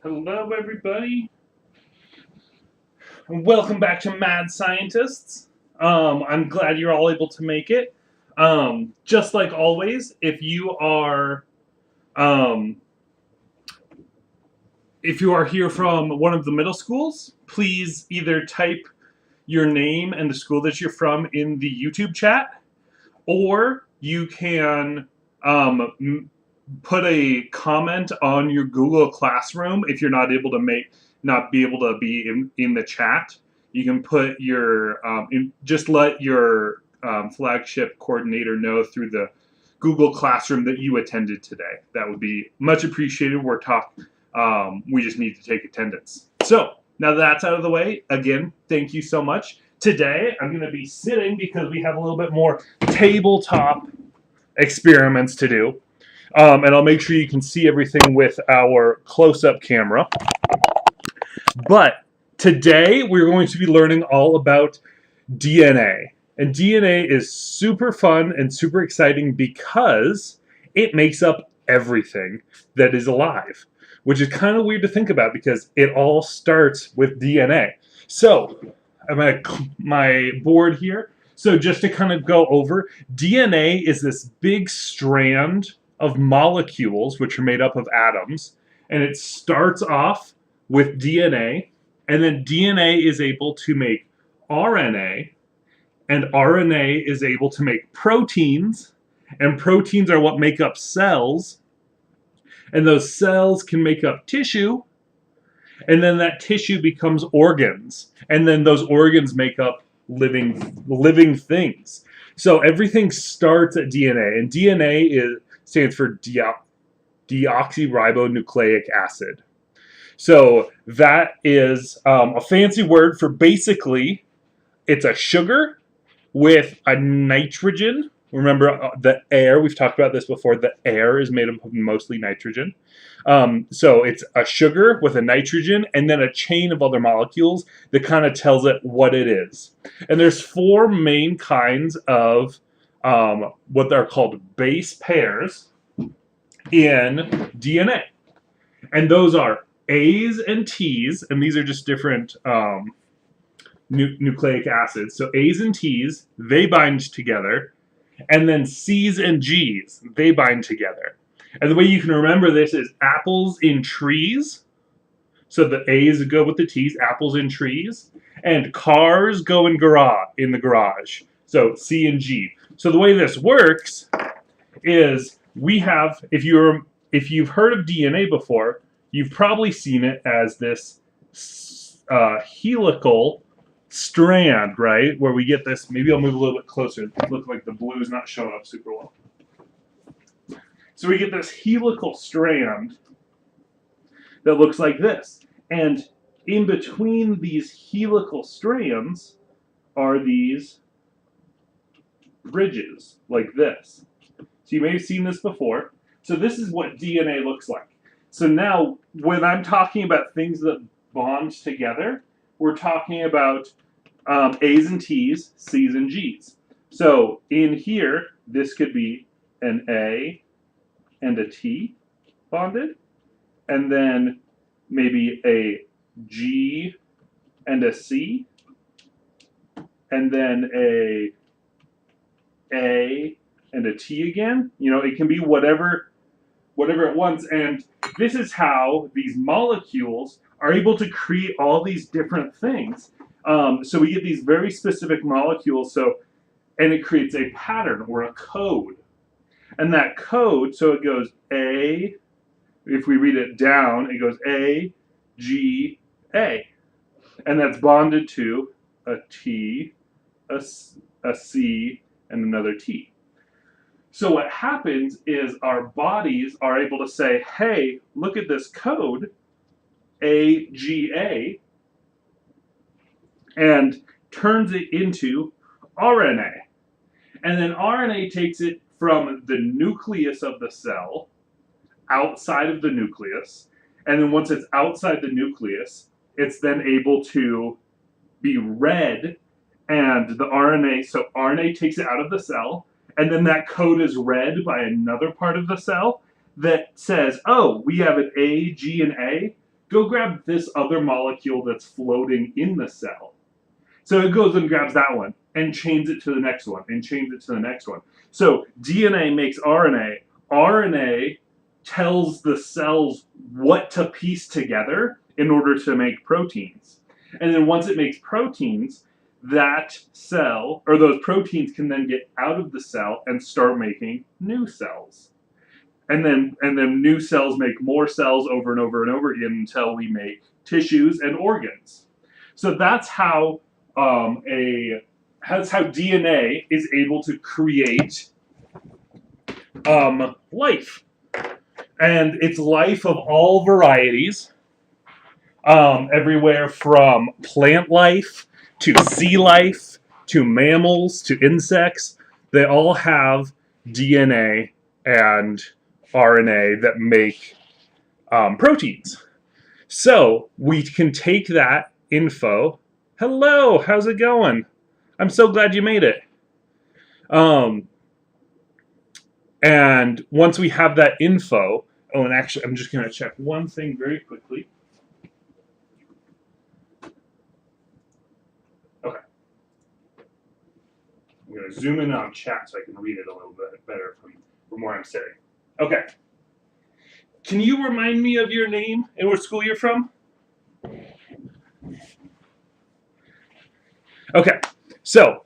Hello, everybody, and welcome back to Mad Scientists. I'm glad you're all able to make it. Just like always, um, if you are here from one of the middle schools, please either type your name and the school that you're from in the YouTube chat, or you can put a comment on your Google Classroom if you're not be able to be in the chat. You can put your just let your flagship coordinator know through the Google Classroom that you attended today. That would be much appreciated. We just need to take attendance. So now that that's out of the way, again, thank you so much. Today I'm going to be sitting because we have a little bit more tabletop experiments to do. And I'll make sure you can see everything with our close-up camera. But today we're going to be learning all about DNA. And DNA is super fun and super exciting because it makes up everything that is alive, which is kind of weird to think about because it all starts with DNA. So I'm at my board here. So just to kind of go over, DNA is this big strand of molecules which are made up of atoms, and it starts off with DNA, and then DNA is able to make RNA, and RNA is able to make proteins, and proteins are what make up cells, and those cells can make up tissue, and then that tissue becomes organs, and then those organs make up living things. So everything starts at DNA, and DNA stands for deoxyribonucleic acid. So that is a fancy word for basically it's a sugar with a nitrogen. Remember the air, we've talked about this before, the air is made up of mostly nitrogen. So it's a sugar with a nitrogen and then a chain of other molecules that kind of tells it what it is. And there's four main kinds of what they're called base pairs in DNA. And those are A's and T's, and these are just different nucleic acids. So A's and T's, they bind together, and then C's and G's, they bind together. And the way you can remember this is apples in trees. So the A's go with the T's, apples in trees, and cars go in the garage. So C and G. So the way this works is we have, if you've heard of DNA before, you've probably seen it as this helical strand, right? Where we get this, maybe I'll move a little bit closer. It looks like the blue is not showing up super well. So we get this helical strand that looks like this. And in between these helical strands are these bridges, like this. So you may have seen this before. So this is what DNA looks like. So now, when I'm talking about things that bond together, we're talking about A's and T's, C's and G's. So in here, this could be an A and a T bonded, and then maybe a G and a C, and then a and a T again. You know, it can be whatever it wants, and this is how these molecules are able to create all these different things. So we get these very specific molecules, and it creates a pattern or a code. And that code, so it goes A, if we read it down, it goes A, G, A. And that's bonded to a T, a C, and another T. So what happens is our bodies are able to say, hey, look at this code, AGA, and turns it into RNA. And then RNA takes it from the nucleus of the cell outside of the nucleus. And then once it's outside the nucleus, it's then able to be read, and the RNA, so RNA takes it out of the cell, and then that code is read by another part of the cell that says, oh, we have an A, G, and A. go grab this other molecule that's floating in the cell. So it goes and grabs that one and chains it to the next one and chains it to the next one. So DNA makes RNA. RNA tells the cells what to piece together in order to make proteins. And then once it makes proteins, that cell, or those proteins, can then get out of the cell and start making new cells. And then new cells make more cells over and over and over again until we make tissues and organs. So that's how DNA is able to create life. And it's life of all varieties, everywhere from plant life to sea life to mammals to insects. They all have DNA and RNA that make proteins. So we can take that info. Hello, how's it going? I'm so glad you made it. And once we have that info, oh, and actually, I'm just going to check one thing very quickly. Okay. I'm going to zoom in on chat so I can read it a little bit better from where I'm sitting. Okay. Can you remind me of your name and what school you're from? Okay, so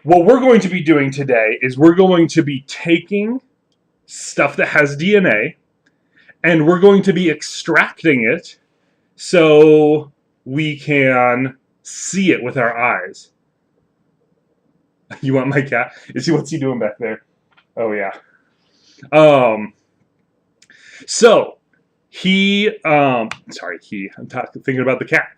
what we're going to be doing today is we're going to be taking stuff that has DNA and we're going to be extracting it so we can see it with our eyes. You want my cat? What's he doing back there? Oh yeah. So I'm thinking about the cat.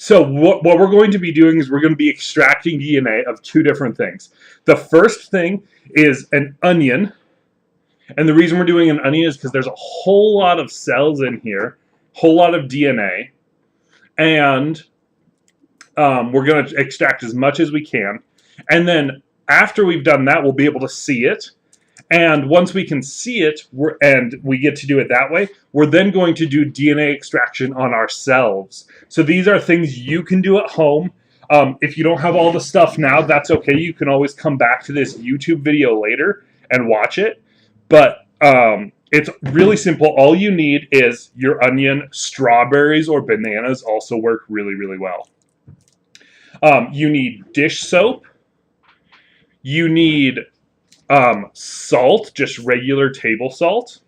So what we're going to be doing is we're going to be extracting DNA of two different things. The first thing is an onion. And the reason we're doing an onion is because there's a whole lot of cells in here, whole lot of DNA. And we're going to extract as much as we can. And then after we've done that, we'll be able to see it. And once we can see it, and we get to do it that way, we're then going to do DNA extraction on ourselves. So these are things you can do at home. If you don't have all the stuff now, that's okay. You can always come back to this YouTube video later and watch it. But it's really simple. All you need is your onion. Strawberries or bananas also work really, really well. You need dish soap. You need salt, just regular table salt.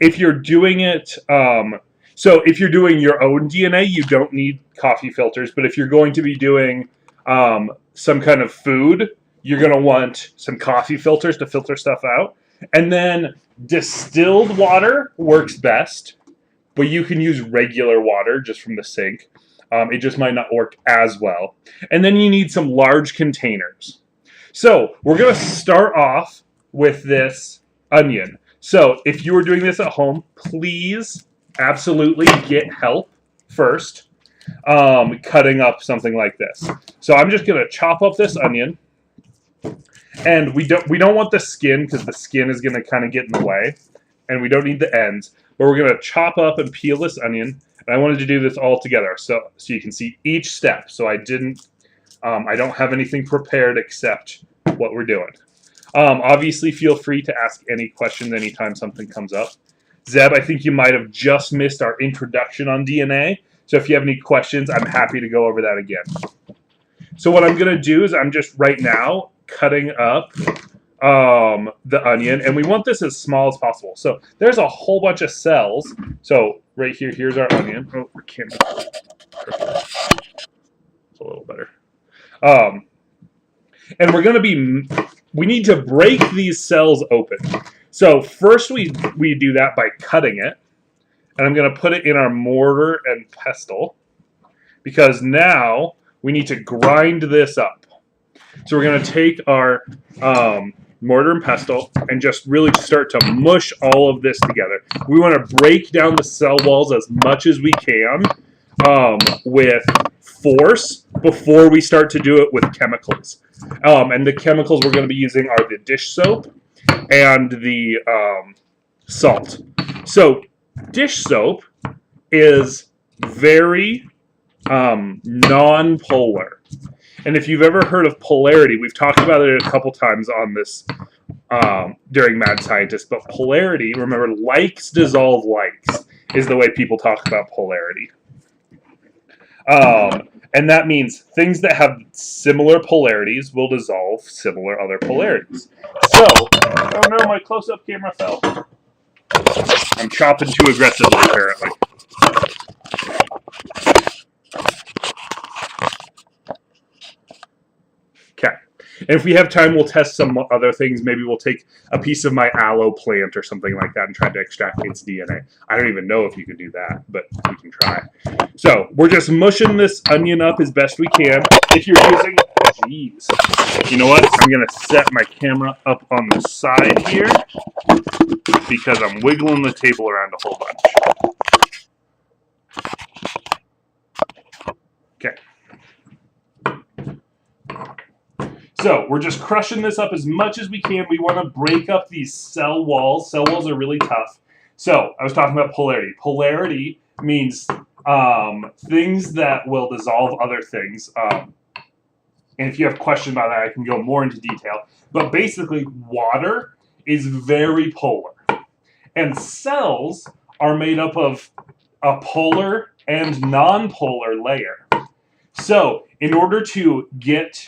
If you're doing it, so if you're doing your own DNA, you don't need coffee filters. But if you're going to be doing some kind of food, you're going to want some coffee filters to filter stuff out. And then distilled water works best, but you can use regular water just from the sink. It just might not work as well. And then you need some large containers. So we're going to start off with this onion. So if you were doing this at home, please absolutely get help first cutting up something like this. So I'm just going to chop up this onion. And we don't want the skin because the skin is going to kind of get in the way. And we don't need the ends. But we're going to chop up and peel this onion. And I wanted to do this all together so you can see each step. So I don't have anything prepared except what we're doing. Obviously, feel free to ask any questions anytime something comes up. Zeb, I think you might have just missed our introduction on DNA. So if you have any questions, I'm happy to go over that again. So what I'm going to do is I'm just right now cutting up the onion. And we want this as small as possible. So there's a whole bunch of cells. So right here, here's our onion. Oh, I can't. It's a little better. And we need to break these cells open. So first we do that by cutting it. And I'm going to put it in our mortar and pestle. Because now we need to grind this up. So we're going to take our mortar and pestle and just really start to mush all of this together. We want to break down the cell walls as much as we can with force before we start to do it with chemicals. And the chemicals we're going to be using are the dish soap and the salt. So dish soap is very non-polar. And if you've ever heard of polarity, we've talked about it a couple times on this during Mad Scientist, but polarity, remember, likes dissolve likes is the way people talk about polarity. And that means things that have similar polarities will dissolve similar other polarities. So, oh no, my close-up camera fell. I'm chopping too aggressively, apparently. Okay. And if we have time, we'll test some other things. Maybe we'll take a piece of my aloe plant or something like that and try to extract its DNA. I don't even know if you can do that, but we can try. So we're just mushing this onion up as best we can. If you're using, jeez, you know what? I'm going to set my camera up on the side here because I'm wiggling the table around a whole bunch. Okay. So we're just crushing this up as much as we can. We want to break up these cell walls. Cell walls are really tough. So I was talking about polarity. Polarity means things that will dissolve other things. And if you have questions about that, I can go more into detail. But basically, water is very polar. And cells are made up of a polar and non-polar layer. So in order to get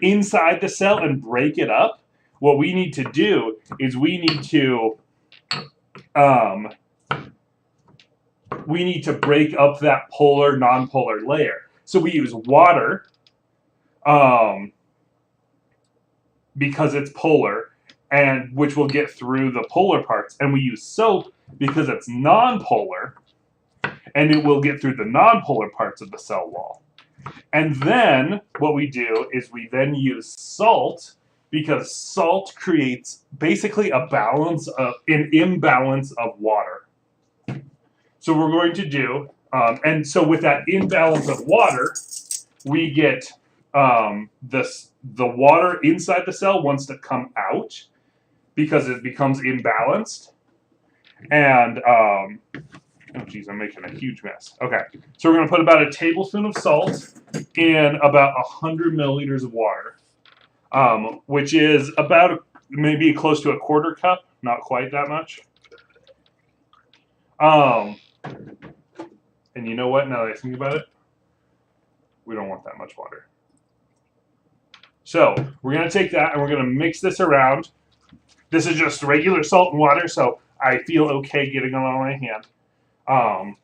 inside the cell and break it up, what we need to do is we need to break up that polar non-polar layer. So we use water because it's polar, and which will get through the polar parts, and we use soap because it's non-polar, and it will get through the non-polar parts of the cell wall. And then what we do is we then use salt because salt creates basically an imbalance of water. So we're going to do, and so with that imbalance of water, we get the water inside the cell wants to come out because it becomes imbalanced. And oh geez, I'm making a huge mess. Okay, so we're going to put about a tablespoon of salt in about 100 milliliters of water, which is about maybe close to a quarter cup, not quite that much. And you know what, now that I think about it, we don't want that much water. So we're going to take that and we're going to mix this around. This is just regular salt and water, so I feel okay getting it on my hand. And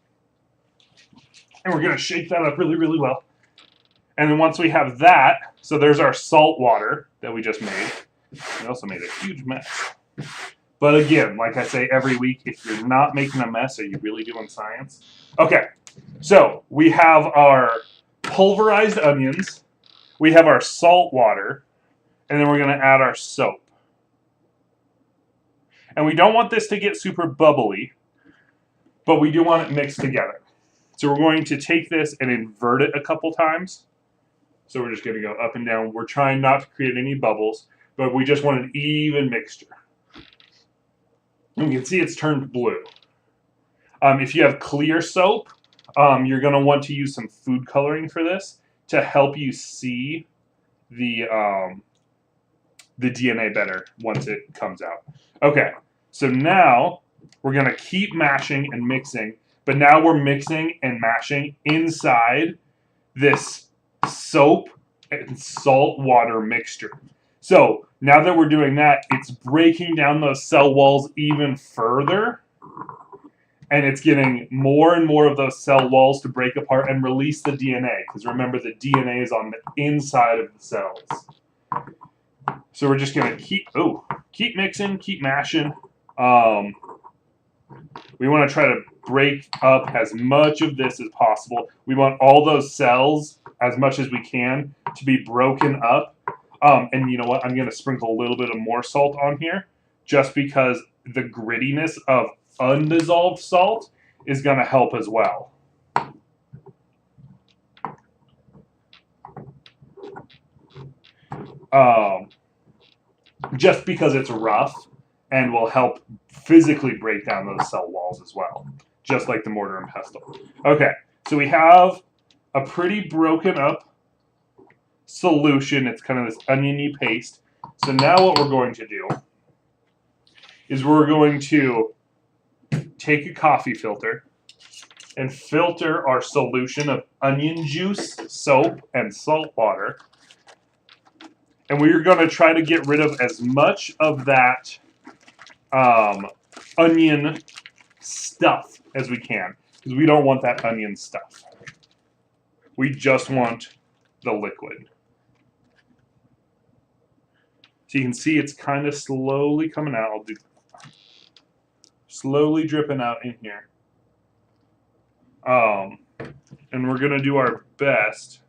we're going to shake that up really, really well. And then once we have that, so there's our salt water that we just made. We also made a huge mess. But again, like I say every week, if you're not making a mess, are you really doing science? Okay, so we have our pulverized onions. We have our salt water. And then we're going to add our soap. And we don't want this to get super bubbly, but we do want it mixed together. So we're going to take this and invert it a couple times. So we're just going to go up and down. We're trying not to create any bubbles, but we just want an even mixture. And you can see it's turned blue. If you have clear soap, you're going to want to use some food coloring for this to help you see the DNA better once it comes out. Okay, so now we're going to keep mashing and mixing, but now we're mixing and mashing inside this soap and salt water mixture. So now that we're doing that, it's breaking down those cell walls even further, and it's getting more and more of those cell walls to break apart and release the DNA, because remember, the DNA is on the inside of the cells. So we're just going to keep mixing, keep mashing. We want to try to break up as much of this as possible. We want all those cells, as much as we can, to be broken up. And you know what? I'm going to sprinkle a little bit of more salt on here, just because the grittiness of undissolved salt is going to help as well. Just because it's rough and will help physically break down those cell walls as well. just like the mortar and pestle. Okay, so we have a pretty broken up solution. It's kind of this oniony paste. So now what we're going to do is we're going to take a coffee filter and filter our solution of onion juice, soap, and salt water. And we're going to try to get rid of as much of that onion stuff as we can, because we don't want that onion stuff. We just want the liquid. So you can see it's kind of slowly coming out. I'll do slowly dripping out in here. And we're going to do our best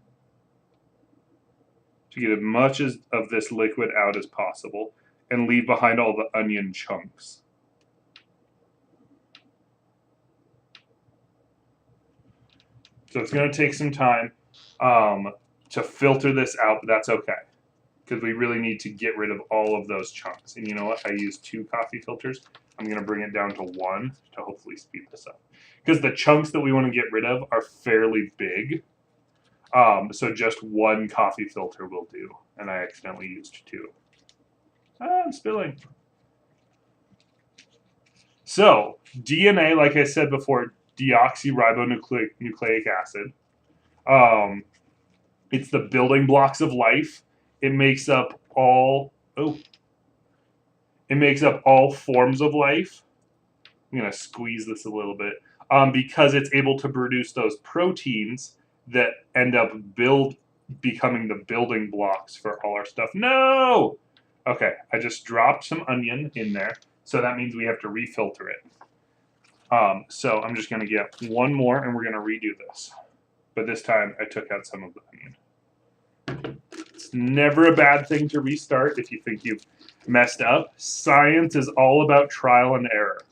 to get as much of this liquid out as possible and leave behind all the onion chunks. So it's going to take some time to filter this out, but that's okay, because we really need to get rid of all of those chunks. And you know what? I used 2 coffee filters. I'm going to bring it down to 1 to hopefully speed this up, because the chunks that we want to get rid of are fairly big. So just 1 coffee filter will do, and I accidentally used 2. I'm spilling. So DNA, like I said before, deoxyribonucleic acid. It's the building blocks of life. It makes up all forms of life. I'm gonna squeeze this a little bit because it's able to produce those proteins that end up becoming the building blocks for all our stuff. No! Okay, I just dropped some onion in there, so that means we have to refilter it. So I'm just going to get 1 more, and we're going to redo this. But this time, I took out some of the onion. It's never a bad thing to restart if you think you've messed up. Science is all about trial and error.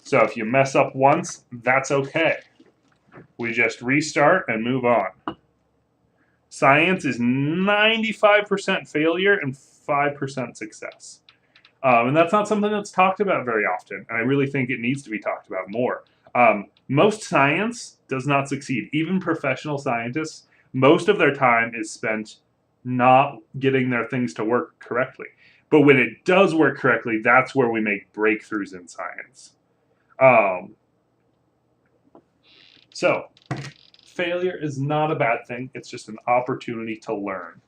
So if you mess up once, that's okay. We just restart and move on. Science is 95% failure and 5% success. And that's not something that's talked about very often, and I really think it needs to be talked about more. Most science does not succeed. Even professional scientists, most of their time is spent not getting their things to work correctly. But when it does work correctly, that's where we make breakthroughs in science. So, failure is not a bad thing. It's just an opportunity to learn.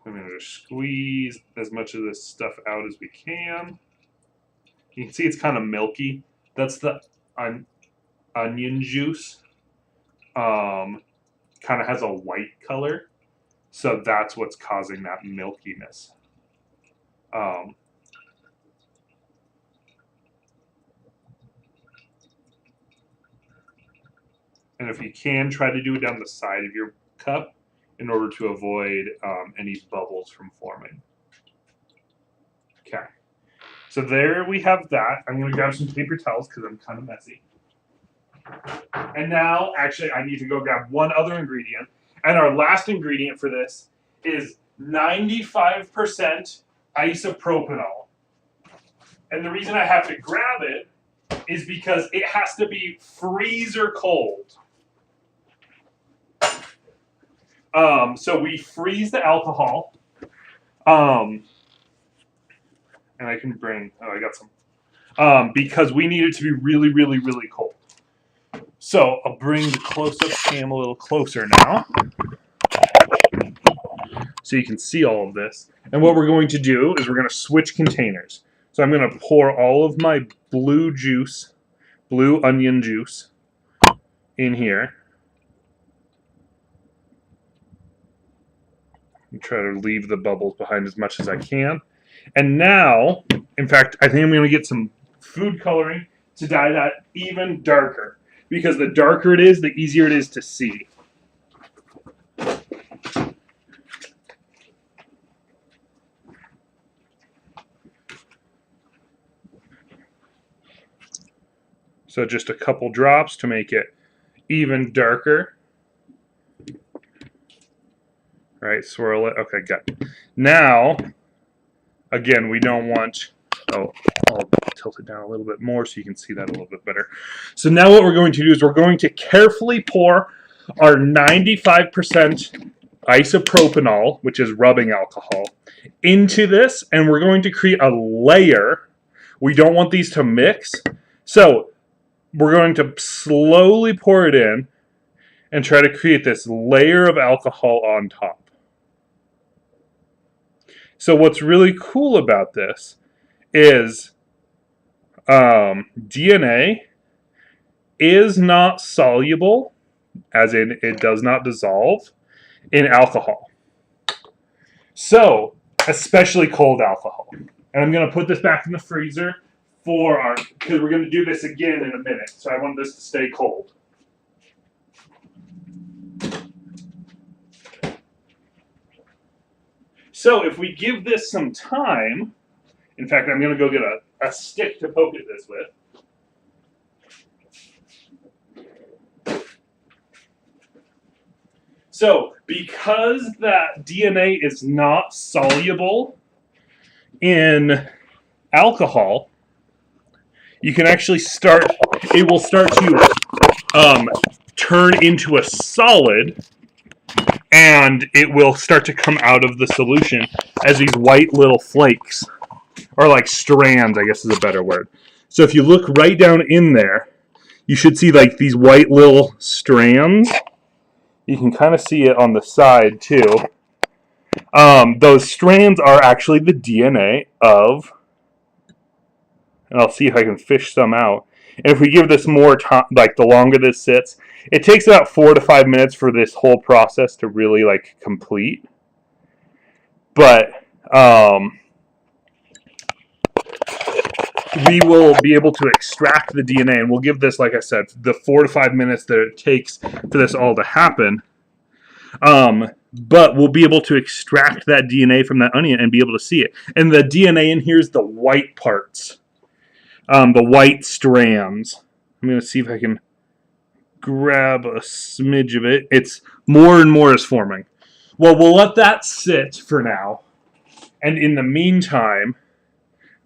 I'm going to squeeze as much of this stuff out as we can. You can see it's kind of milky. That's the onion juice. Kind of has a white color. So that's what's causing that milkiness. And if you can, try to do it down the side of your cup in order to avoid any bubbles from forming. Okay, so there we have that. I'm going to grab some paper towels because I'm kind of messy. And now, actually, I need to go grab one other ingredient. And our last ingredient for this is 95% isopropyl. And the reason I have to grab it is because it has to be freezer cold. So we freeze the alcohol, and I can bring, I got some, because we need it to be really, really, really cold. So I'll bring the close-up cam a little closer now, so you can see all of this. And what we're going to do is we're going to switch containers. So I'm going to pour all of my blue onion juice, in here. And try to leave the bubbles behind as much as I can. And now, in fact, I think I'm going to get some food coloring to dye that even darker. Because the darker it is, the easier it is to see. So just a couple drops to make it even darker. Right, swirl it. Okay, good. Now, again, we don't want I'll tilt it down a little bit more so you can see that a little bit better. So now what we're going to do is we're going to carefully pour our 95% isopropanol, which is rubbing alcohol, into this, and we're going to create a layer. We don't want these to mix, so we're going to slowly pour it in and try to create this layer of alcohol on top. So what's really cool about this is DNA is not soluble, as in it does not dissolve, in alcohol. So, especially cold alcohol. And I'm going to put this back in the freezer because we're going to do this again in a minute. So I want this to stay cold. So if we give this some time, in fact, I'm going to go get a stick to poke at this with. So, because that DNA is not soluble in alcohol, you can actually it will start to turn into a solid, and it will start to come out of the solution as these white little flakes, or like strands, I guess is a better word. So if you look right down in there, you should see like these white little strands. You can kind of see it on the side too. Those strands are actually the DNA of, and I'll see if I can fish some out. And if we give this more time, like the longer this sits, it takes about 4 to 5 minutes for this whole process to really like complete. But we will be able to extract the DNA, and we'll give this, like I said, the 4 to 5 minutes that it takes for this all to happen. But we'll be able to extract that DNA from that onion and be able to see it. And the DNA in here is the white parts, the white strands. I'm going to see if I can grab a smidge of it. It's more and more is forming. Well, we'll let that sit for now. And in the meantime,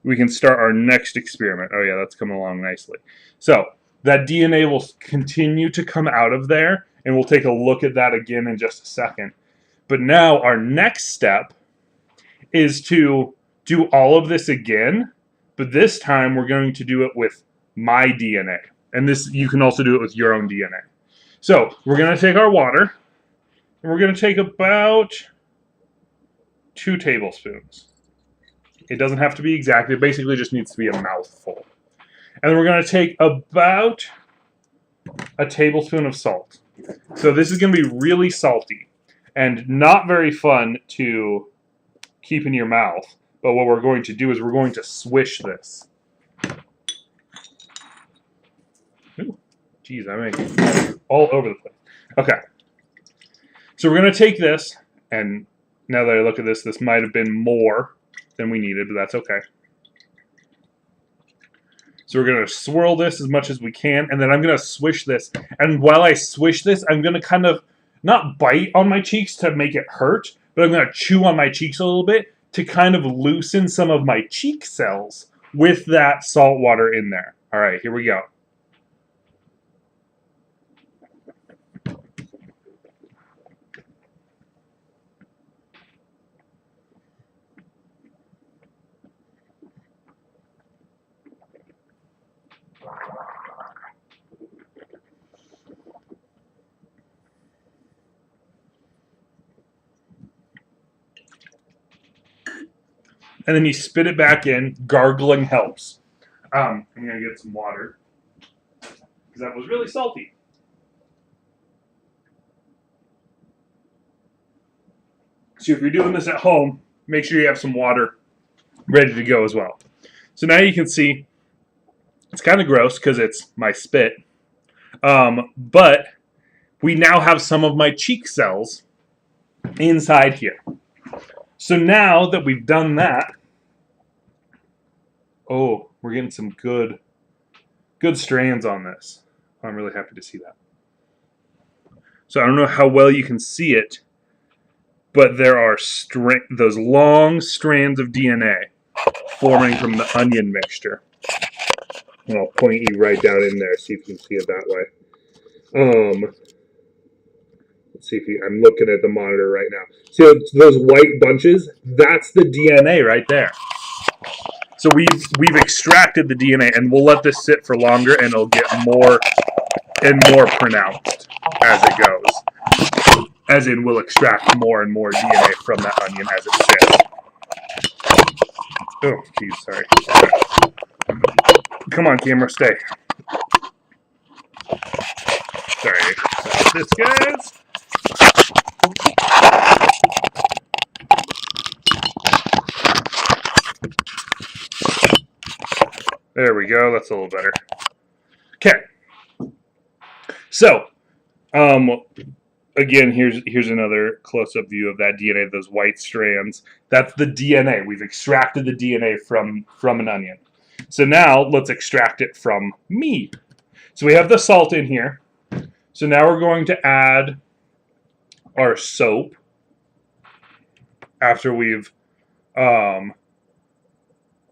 we can start our next experiment. Oh yeah, that's coming along nicely. So that DNA will continue to come out of there, and we'll take a look at that again in just a second. But now our next step is to do all of this again, but this time we're going to do it with my DNA. And this, you can also do it with your own DNA. So we're going to take our water, and we're going to take about 2 tablespoons. It doesn't have to be exact. It basically just needs to be a mouthful. And then we're going to take about a tablespoon of salt. So this is going to be really salty and not very fun to keep in your mouth. But what we're going to do is we're going to swish this. Ooh, geez, I make it all over the place. Okay. So we're going to take this, and now that I look at this, this might have been more than we needed, but that's okay. So we're going to swirl this as much as we can, and then I'm going to swish this. And while I swish this, I'm going to kind of not bite on my cheeks to make it hurt, but I'm going to chew on my cheeks a little bit to kind of loosen some of my cheek cells with that salt water in there. All right, here we go. And then you spit it back in. Gargling helps. I'm going to get some water, because that was really salty. So if you're doing this at home, make sure you have some water ready to go as well. So now you can see it's kind of gross because it's my spit. But we now have some of my cheek cells inside here. So now that we've done that, oh, we're getting some good strands on this. I'm really happy to see that. So I don't know how well you can see it, but there are those long strands of DNA forming from the onion mixture. And I'll point you right down in there, see if you can see it that way. Let's see if you, I'm looking at the monitor right now. See those white bunches? That's the DNA right there. So we've extracted the DNA, and we'll let this sit for longer, and it'll get more and more pronounced as it goes. As in, we'll extract more and more DNA from that onion as it sits. Oh, geez, sorry. Come on, camera, stay. Sorry about this, guys. There we go. That's a little better. Okay. So, again, here's another close-up view of that DNA, those white strands. That's the DNA. We've extracted the DNA from an onion. So now let's extract it from me. So we have the salt in here. So now we're going to add our soap after we've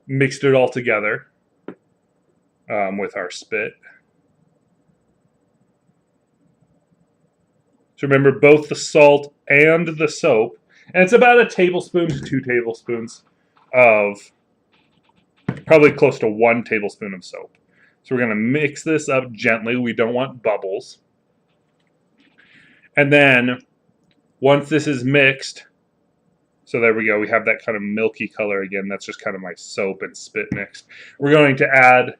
mixed it all together with our spit. So remember, both the salt and the soap, and it's about a tablespoon to 2 tablespoons of, probably close to 1 tablespoon of soap. So we're going to mix this up gently. We don't want bubbles. And then once this is mixed, so there we go, we have that kind of milky color again. That's just kind of my soap and spit mixed. We're going to add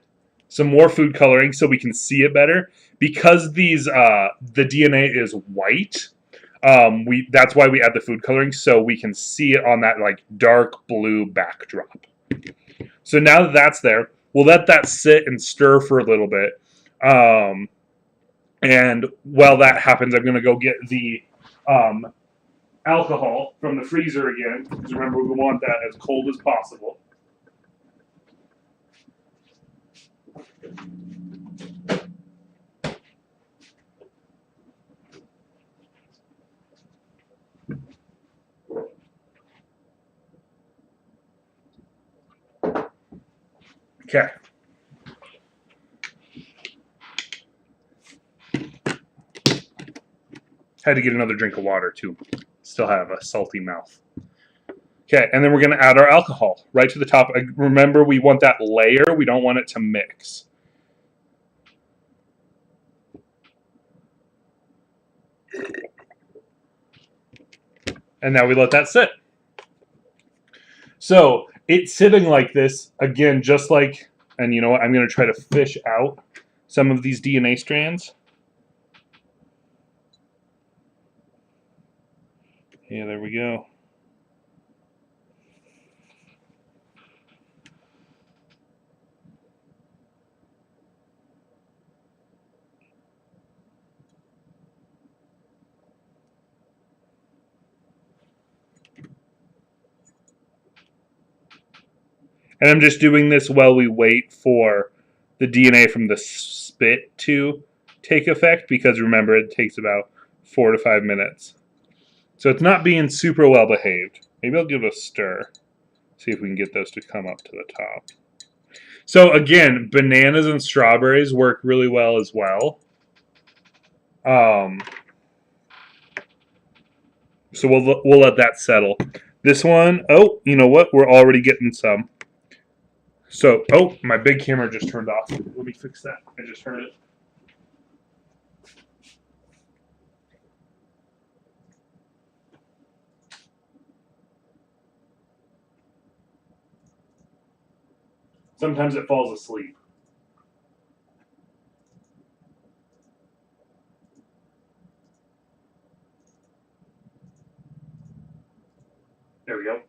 some more food coloring so we can see it better. Because these the DNA is white, that's why we add the food coloring, so we can see it on that like dark blue backdrop. So now that that's there, we'll let that sit and stir for a little bit. And while that happens, I'm going to go get the alcohol from the freezer again, because remember, we want that as cold as possible. Okay. Had to get another drink of water too. Still have a salty mouth. Okay, and then we're going to add our alcohol right to the top. Remember, we want that layer. We don't want it to mix. And now we let that sit. So it's sitting like this, again, just like, and you know what, I'm going to try to fish out some of these DNA strands. Yeah, there we go. And I'm just doing this while we wait for the DNA from the spit to take effect, because remember, it takes about 4 to 5 minutes. So it's not being super well behaved. Maybe I'll give it a stir. See if we can get those to come up to the top. So again, bananas and strawberries work really well as well. So we'll let that settle. This one, oh, you know what? We're already getting some. So, oh, my big camera just turned off. Let me fix that. I just heard it. Sometimes it falls asleep. There we go.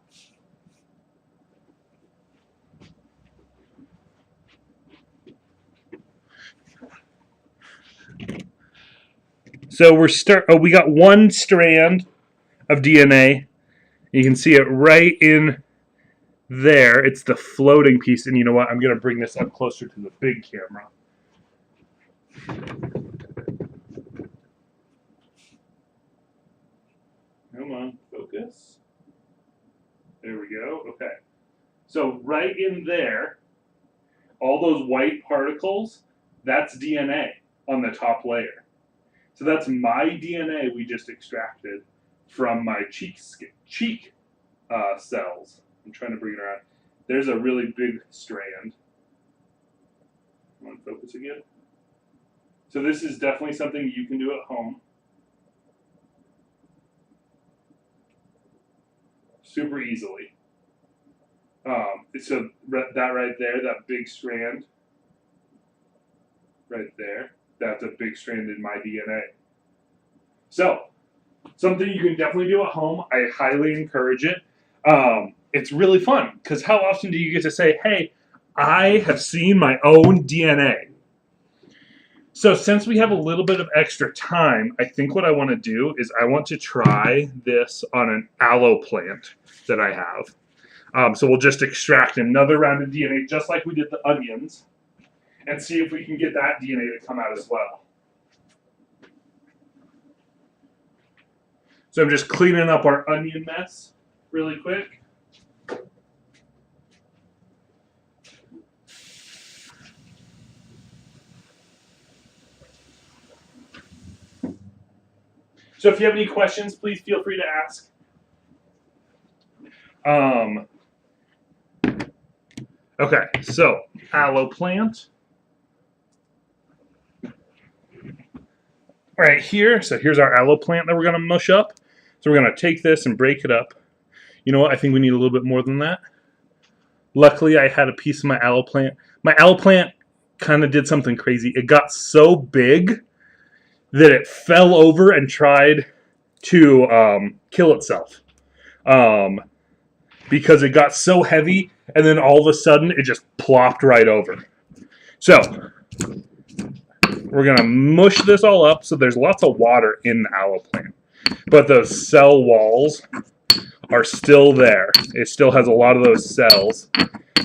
So we got one strand of DNA. You can see it right in there. It's the floating piece. And you know what? I'm going to bring this up closer to the big camera. Come on, focus. There we go. Okay. So right in there, all those white particles, that's DNA on the top layer. So that's my DNA we just extracted from my cheek cells. I'm trying to bring it around. There's a really big strand. Want to focus again? So this is definitely something you can do at home. Super easily. So that right there, that big strand, right there, that's a big strand in my DNA. So something you can definitely do at home. I highly encourage it. It's really fun because how often do you get to say, hey, I have seen my own DNA? So since we have a little bit of extra time, I think what I want to do is I want to try this on an aloe plant that I have. So we'll just extract another round of DNA just like we did the onions and see if we can get that DNA to come out as well. So I'm just cleaning up our onion mess really quick. So if you have any questions, please feel free to ask. Okay, so aloe plant. Right here, so here's our aloe plant that we're going to mush up. So we're going to take this and break it up. You know what? I think we need a little bit more than that. Luckily, I had a piece of my aloe plant. My aloe plant kind of did something crazy. It got so big that it fell over and tried to kill itself. Because it got so heavy, and then all of a sudden, it just plopped right over. So we're going to mush this all up. So there's lots of water in the aloe plant. But those cell walls are still there. It still has a lot of those cells.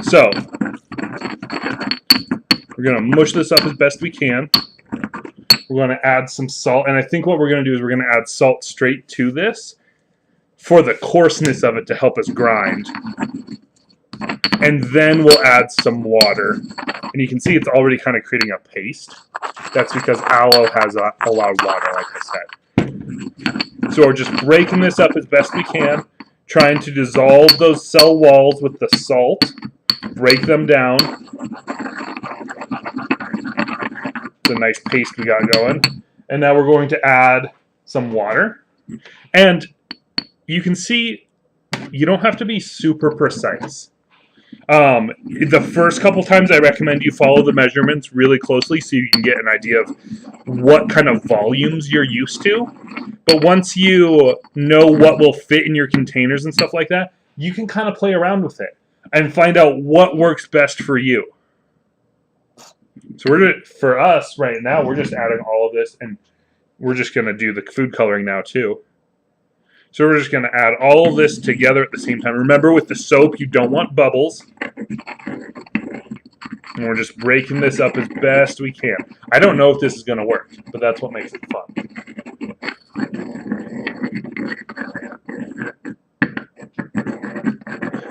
So we're going to mush this up as best we can. We're going to add some salt. And I think what we're going to do is we're going to add salt straight to this for the coarseness of it to help us grind. And then we'll add some water. And you can see it's already kind of creating a paste. That's because aloe has a lot of water, like I said. So we're just breaking this up as best we can, trying to dissolve those cell walls with the salt, break them down. It's a nice paste we got going. And now we're going to add some water. And you can see you don't have to be super precise. The first couple times I recommend you follow the measurements really closely so you can get an idea of what kind of volumes you're used to. But once you know what will fit in your containers and stuff like that, you can kind of play around with it and find out what works best for you. So for us right now, we're just adding all of this, and we're just going to do the food coloring now too. So we're just going to add all of this together at the same time. Remember, with the soap, you don't want bubbles. And we're just breaking this up as best we can. I don't know if this is going to work, but that's what makes it fun.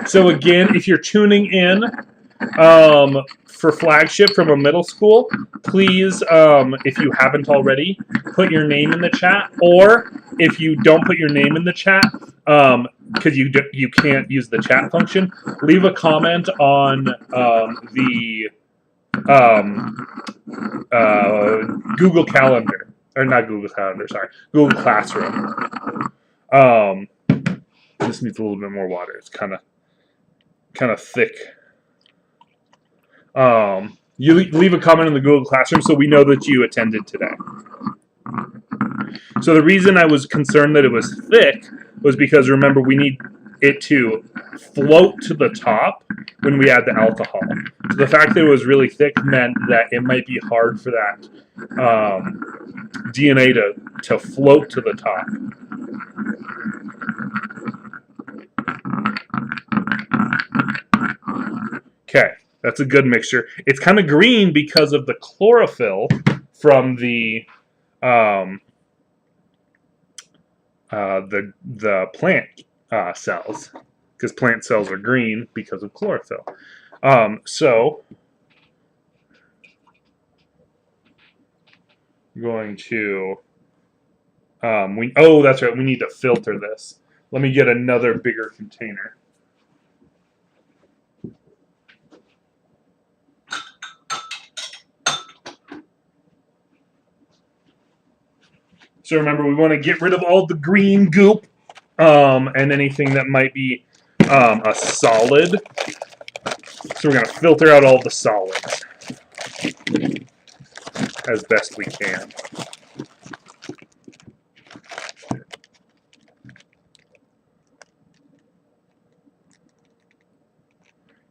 So again, if you're tuning in for Flagship from a middle school, please, if you haven't already, put your name in the chat. Or if you don't put your name in the chat, because you can't use the chat function, leave a comment on the Google Calendar. Or not Google Calendar, sorry. Google Classroom. This needs a little bit more water. It's kind of thick. You leave a comment in the Google Classroom so we know that you attended today. So the reason I was concerned that it was thick was because, remember, we need it to float to the top when we add the alcohol. So the fact that it was really thick meant that it might be hard for that DNA to float to the top. Okay, that's a good mixture. It's kind of green because of the chlorophyll from the plant cells. because plant cells are green because of chlorophyll. So I'm going to oh, that's right, we need to filter this. Let me get another bigger container. So remember, we want to get rid of all the green goop and anything that might be a solid. So we're going to filter out all the solids as best we can.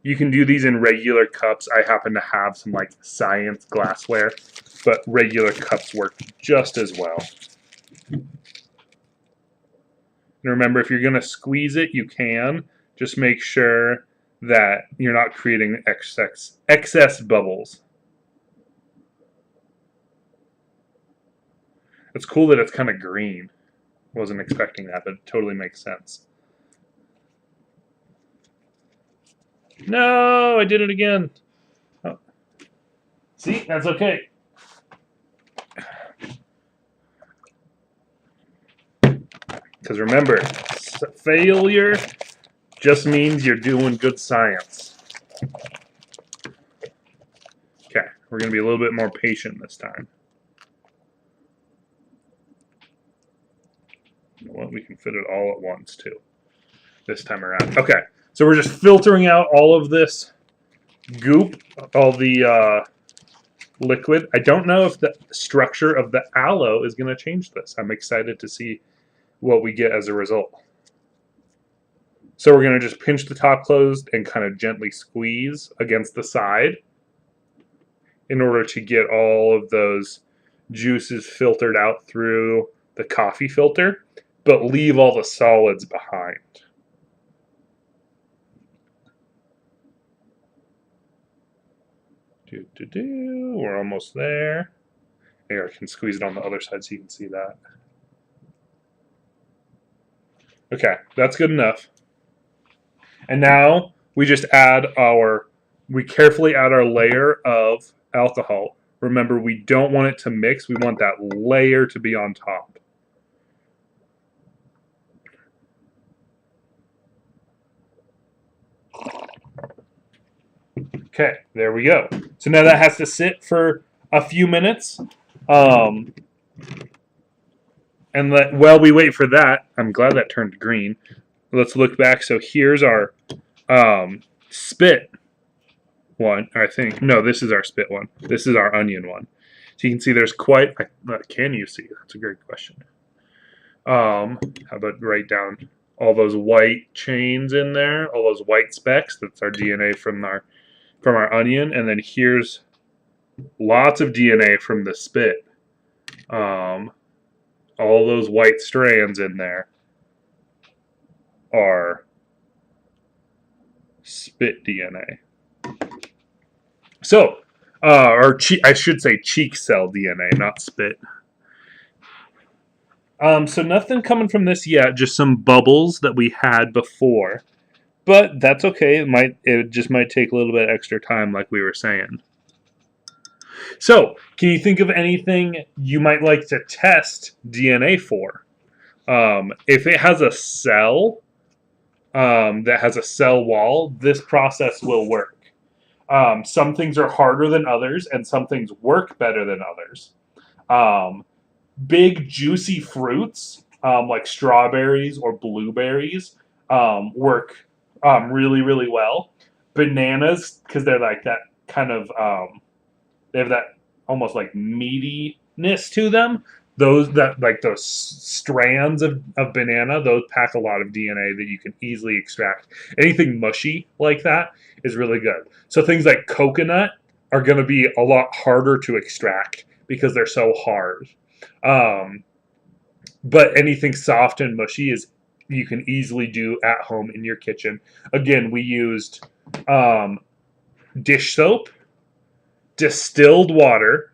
You can do these in regular cups. I happen to have some like science glassware, but regular cups work just as well. And remember, if you're going to squeeze it, you can. Just make sure that you're not creating excess bubbles. It's cool that it's kind of green. Wasn't expecting that, but it totally makes sense. No, I did it again. Oh. See, that's okay. Because remember, failure just means you're doing good science. Okay, we're going to be a little bit more patient this time. Well, we can fit it all at once, too, this time around. Okay, so we're just filtering out all of this goop, all the liquid. I don't know if the structure of the aloe is going to change this. I'm excited to see what we get as a result. So we're going to just pinch the top closed and kind of gently squeeze against the side in order to get all of those juices filtered out through the coffee filter, but leave all the solids behind. We're almost there. Here, I can squeeze it on the other side so you can see that. Okay, that's good enough. And now we just we carefully add our layer of alcohol. Remember, we don't want it to mix. We want that layer to be on top. Okay, there we go. So now that has to sit for a few minutes. And while we wait for that, I'm glad that turned green. Let's look back. So here's our spit one, I think. No, this is our spit one. This is our onion one. So you can see there's quite, can you see? That's a great question. How about write down all those white chains in there, all those white specks? That's our DNA from our onion. And then here's lots of DNA from the spit. All those white strands in there are spit DNA. So, I should say cheek cell DNA, not spit. So nothing coming from this yet, just some bubbles that we had before. But that's okay. It just might take a little bit extra time, like we were saying. So, can you think of anything you might like to test DNA for? If it has a cell that has a cell wall, this process will work. Some things are harder than others, and some things work better than others. Big, juicy fruits, like strawberries or blueberries, work really, really well. Bananas, because they're like that kind of... they have that almost like meatiness to them. Those strands of banana, those pack a lot of DNA that you can easily extract. Anything mushy like that is really good. So things like coconut are going to be a lot harder to extract because they're so hard. But anything soft and mushy you can easily do at home in your kitchen. Again, we used dish soap, distilled water,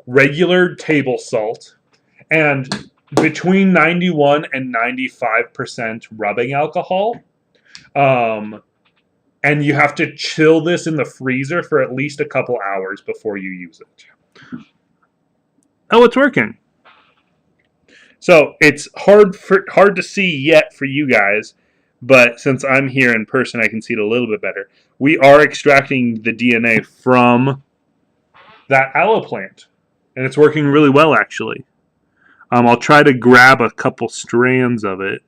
regular table salt, and between 91 and 95% rubbing alcohol. And you have to chill this in the freezer for at least a couple hours before you use it. Oh, it's working. So it's hard to see yet for you guys, but since I'm here in person, I can see it a little bit better. We are extracting the DNA from that aloe plant, and it's working really well, actually. I'll try to grab a couple strands of it.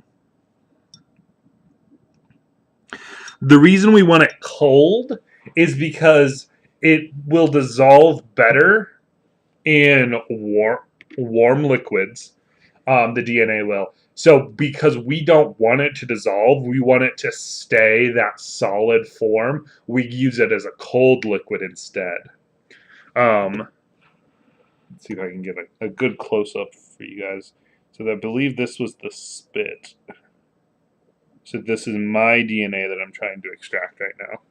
The reason we want it cold is because it will dissolve better in warm liquids. The DNA will. So because we don't want it to dissolve, we want it to stay that solid form, we use it as a cold liquid instead. Let's see if I can get a good close-up for you guys. So I believe this was the spit. So this is my DNA that I'm trying to extract right now.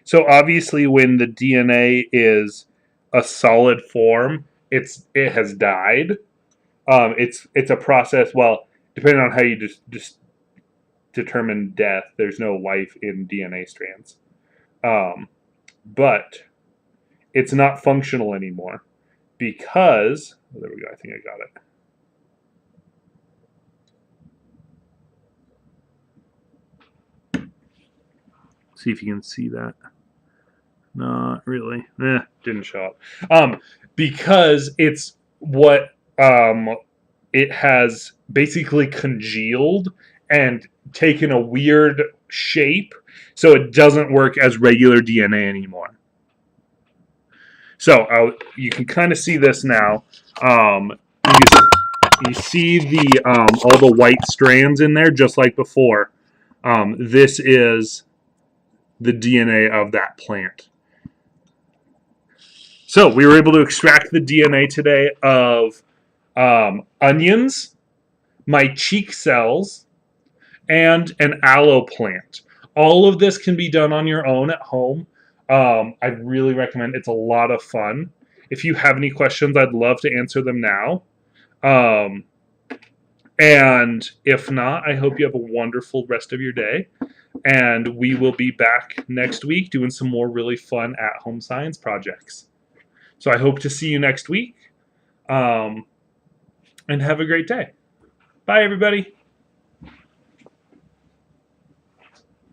So obviously when the DNA is a solid form, it has died. It's a process. Well, depending on how you just determine death, there's no life in DNA strands. But it's not functional anymore because there we go. I think I got it. See if you can see that. Not really. Didn't show up. Because it's what it has basically congealed and taken a weird shape, so it doesn't work as regular DNA anymore. So you can kind of see this now. You see the all the white strands in there, just like before. This is the DNA of that plant. So we were able to extract the DNA today of onions, my cheek cells, and an aloe plant. All of this can be done on your own at home. I really recommend it. It's a lot of fun. If you have any questions, I'd love to answer them now. And if not, I hope you have a wonderful rest of your day. And we will be back next week doing some more really fun at-home science projects. So I hope to see you next week. And have a great day. Bye, everybody.